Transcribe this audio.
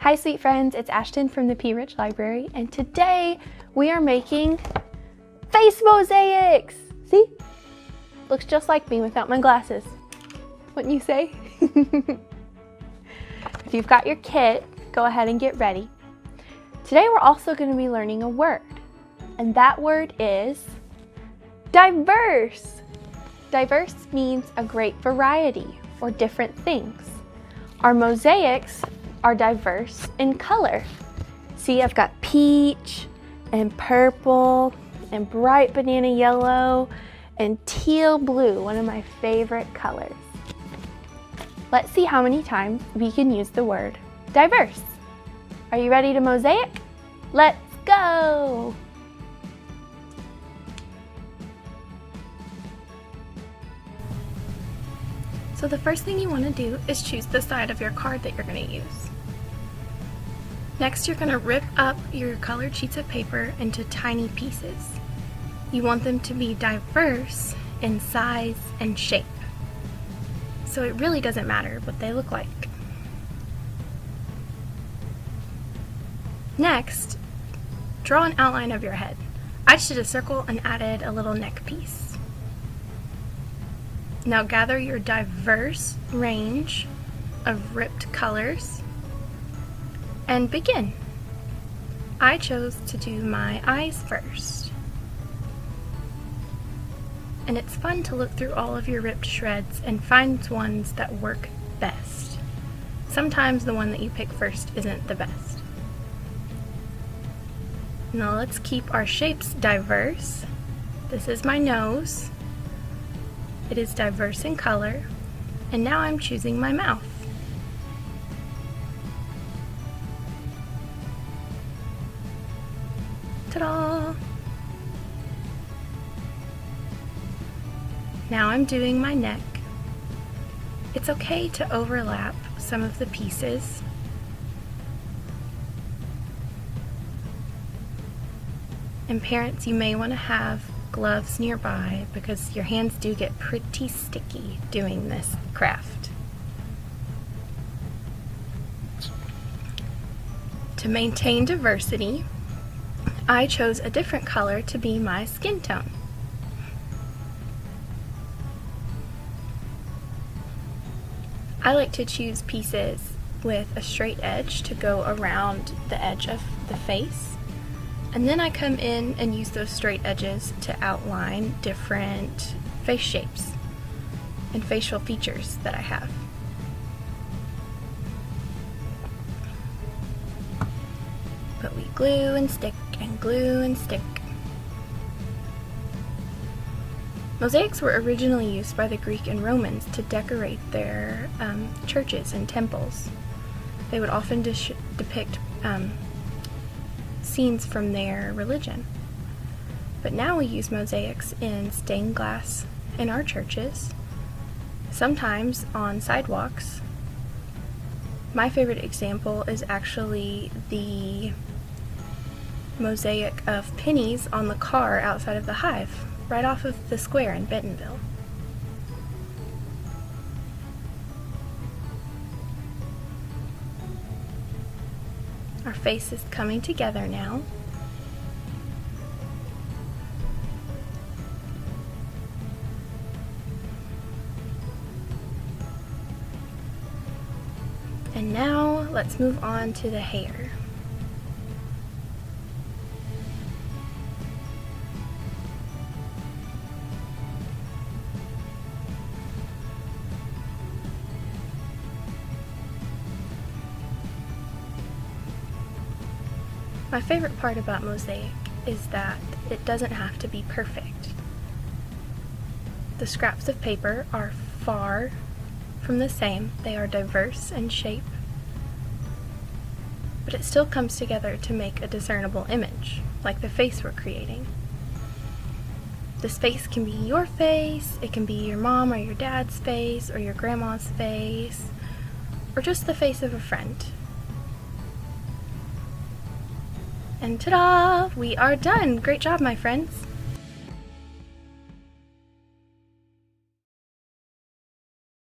Hi sweet friends, it's Ashton from the P. Rich Library, and today we are making face mosaics! See? Looks just like me without my glasses. Wouldn't you say? If you've got your kit, go ahead and get ready. Today we're also going to be learning a word, and that word is diverse. Diverse means a great variety or different things. Our mosaics are diverse in color. See, I've got peach and purple and bright banana yellow and teal blue, one of my favorite colors. Let's see how many times we can use the word diverse. Are you ready to mosaic? Let's go! So the first thing you want to do is choose the side of your card that you're going to use. Next, you're going to rip up your colored sheets of paper into tiny pieces. You want them to be diverse in size and shape. So it really doesn't matter what they look like. Next, draw an outline of your head. I just did a circle and added a little neck piece. Now gather your diverse range of ripped colors and begin. I chose to do my eyes first. And it's fun to look through all of your ripped shreds and find ones that work best. Sometimes the one that you pick first isn't the best. Now let's keep our shapes diverse. This is my nose. It is diverse in color, and now I'm choosing my mouth. Ta-da! Now I'm doing my neck. It's okay to overlap some of the pieces. And parents, you may want to have gloves nearby because your hands do get pretty sticky doing this craft. To maintain diversity, I chose a different color to be my skin tone. I like to choose pieces with a straight edge to go around the edge of the face. And then I come in and use those straight edges to outline different face shapes and facial features that I have. But we glue and stick and glue and stick. Mosaics were originally used by the Greek and Romans to decorate their churches and temples. They would often depict scenes from their religion. But now we use mosaics in stained glass in our churches, sometimes on sidewalks. My favorite example is actually the mosaic of pennies on the car outside of the Hive, right off of the square in Bentonville. Our face is coming together now. And now let's move on to the hair. My favorite part about mosaic is that it doesn't have to be perfect. The scraps of paper are far from the same. They are diverse in shape, but it still comes together to make a discernible image, like the face we're creating. This face can be your face, it can be your mom or your dad's face, or your grandma's face, or just the face of a friend. And ta-da! We are done! Great job, my friends!